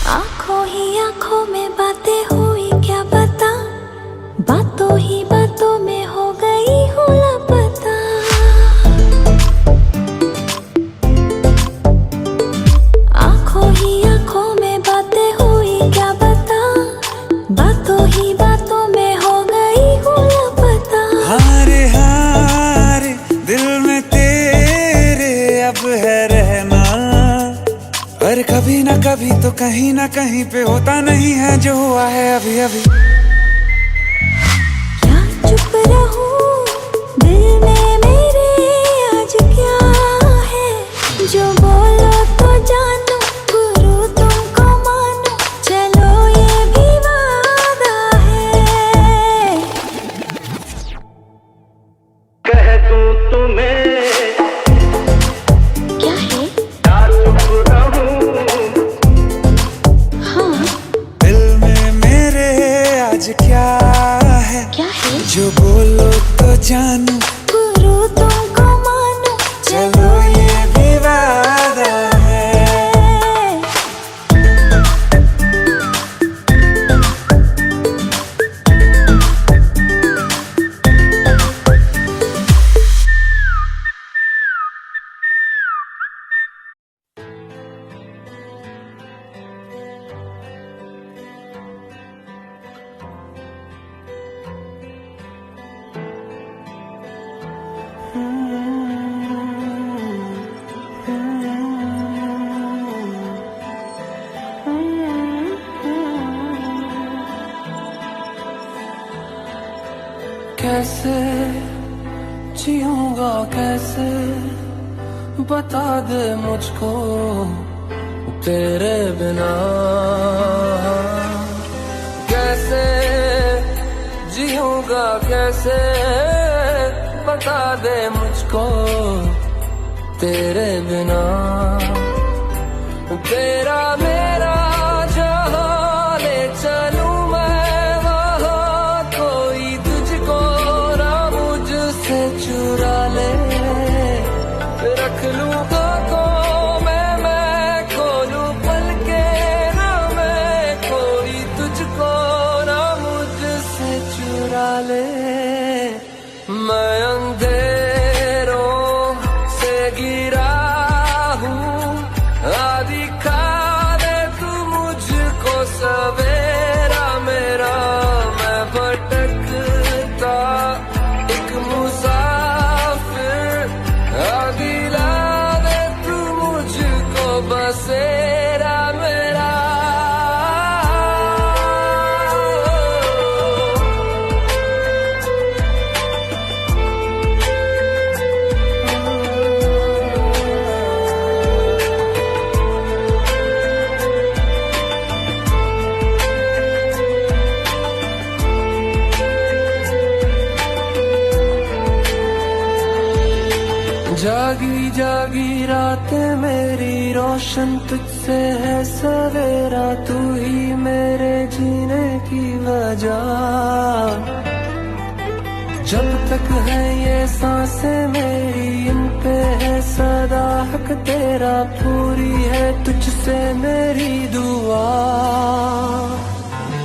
आंखों ही आंखों में बातें हुई क्या बता, बातों ही बातों में हो गई हूँ लापता। आंखों ही आंखों में बातें हुई क्या बता, बातों ही बातों में हो गई हूँ लापता। हारे हारे दिल में तेरे अब है रहना, पर कभी ना कभी तो कहीं ना कहीं पे होता नहीं है जो हुआ है अभी अभी। क्या चुप रहूं, दिल में मेरे आज क्या है? जो बोलो तो जानू, गुरु तुमको मानू, चलो ये भी वादा है। कह दूं तुम्हें क्या है? या चुप रहूं, हाँ दिल में मेरे आज क्या है? क्या है? जो बोलो तो जानू, गुरु तुमको मानू, चलो ये भी वादा है। कैसे जीऊंगा कैसे, बता दे मुझको तेरे बिना। कैसे जीऊंगा कैसे, बता दे मुझको तेरे बिना। तेरा मेरा जहां ले चलूं मैं वहां, कोई तुझको ना मुझसे चुरा ले। रख लूं आंखों में मैं खोलूं पल के ना मैं, कोई तुझको ना मुझसे चुरा ले। मैं अंधेरों से गिरा हूँ, आदि खा दे तू मुझको सवेरा मेरा। मैं भटकता एक मुसाफिर, आदि ला दे तू मुझको बसेरा मेरा। जागी जागी रातें मेरी रोशन तुझसे है सवेरा, तू ही मेरे जीने की वजह। जब तक है ये सांसें मेरी, इन पे है सदा हक तेरा, पूरी है तुझसे मेरी दुआ।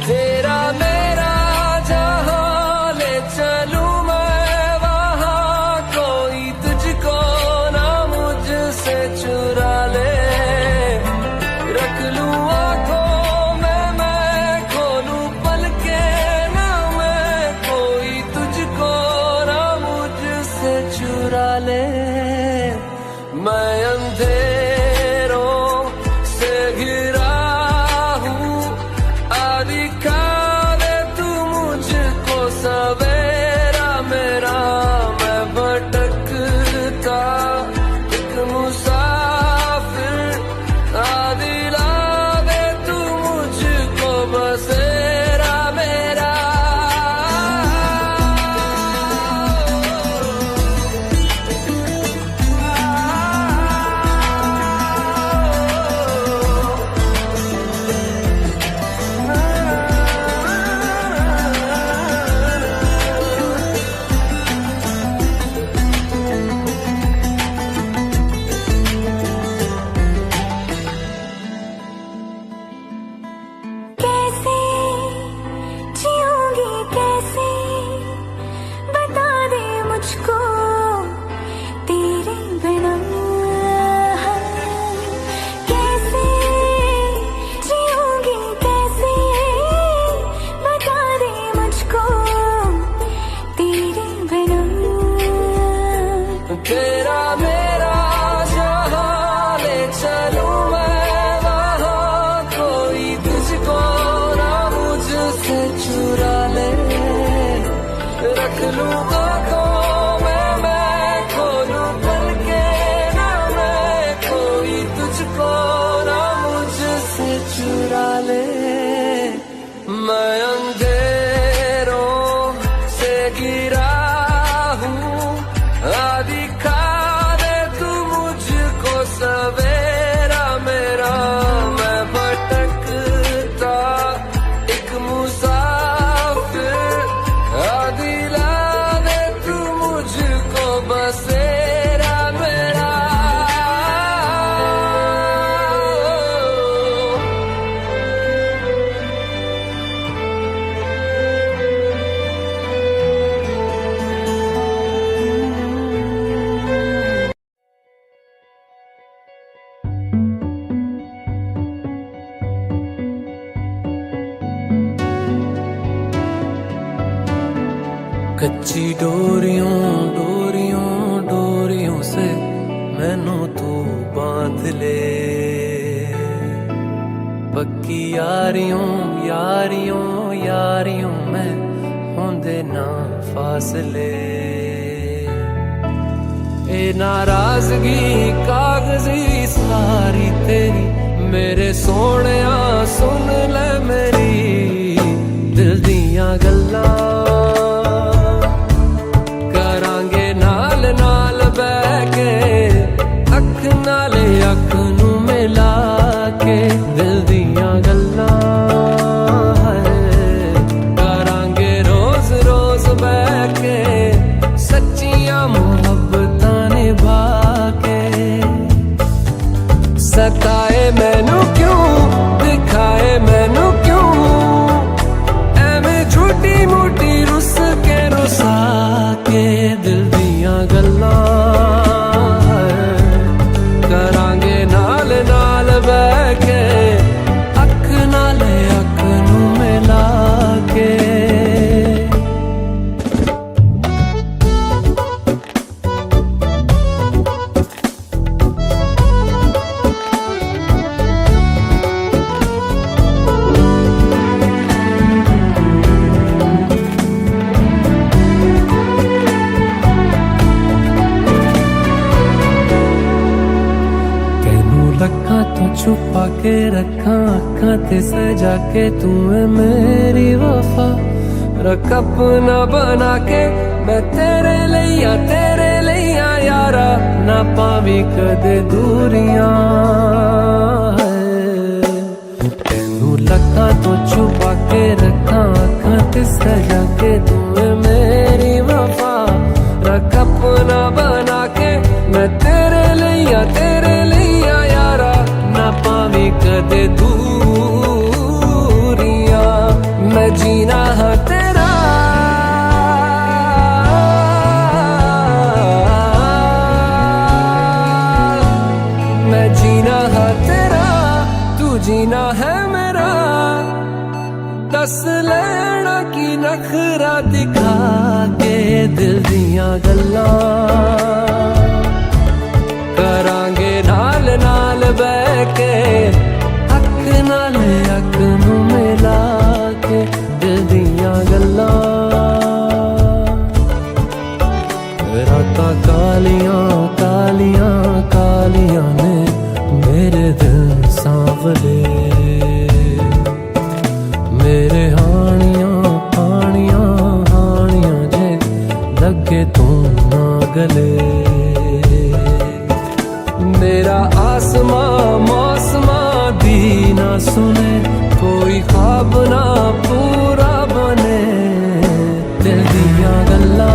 तेरा मेरा जहां ले चलूं मैं वहां, कोई तुझको ना मुझसे चुरा ले। रख लूं आंखों में मैं खो चुरा ले, रख लूं आँखों में मैं, खोलूं पल के ना मैं, कोई तुझको ना मुझसे चुरा ले। मैं अंधेरों से गिरा हूँ, दिखा दे तू मुझको सवेरा मेरा। मैं भटकता एक मुसाफिर, दिला दे तू मुझको बसेरा मेरा। कच्ची डोरियों डोरियों डोरियों से मैनू तू बांध ले, पक्की यारियों यारियों यारियों में होंदे ना फासले। ए नाराजगी कागजी सारी तेरी, मेरे सोहणिया सुन ले मेरी दिल दियां गल्लां। अख नू मिला के दिल दियां गल्लां करांगे रोज रोज बैठ के, सच्चियां मुहब्बतां निभा के। सताए मैनू क्यों, दिखाए मैनू क्यों, एवें झूठी मूठी रुस के रुसा के दिल दियां गल्लां करांगे नाल नाल बह के, अख नाल अख नू मिला के। रखा तो छुपा के रखा अखा ते सजा के, तू है मेरी वफा। रख अपना बना के मैं तेरे लिया यारा, ना पावी कदे दूरियां। तेनू लखा तो छुपा के रखा अखा ते सजा के, तू है मेरी वफा। रख अपना बना के मैं तेरे लिया यारा, ना पावी कदे दूरियां। मैं जीना है तेरा, मैं जीना है तेरा, तू जीना है मेरा। दस लेना की नखरा दिखा के दिल दियां गल्लां करांगे नाल नाल बह के, अख नाल अख नू मिला के दिल दियां गल्लां। रातां कालियां कालियां कालियां ने मेरे दिल सांवले, मेरे हानियां हानियां हानियां जे लगे तू ना गले। मेरा आसमां मौसमां दी ना सुने, कोई ख्वाब ना पूरा बने। दिल दियां गल्लां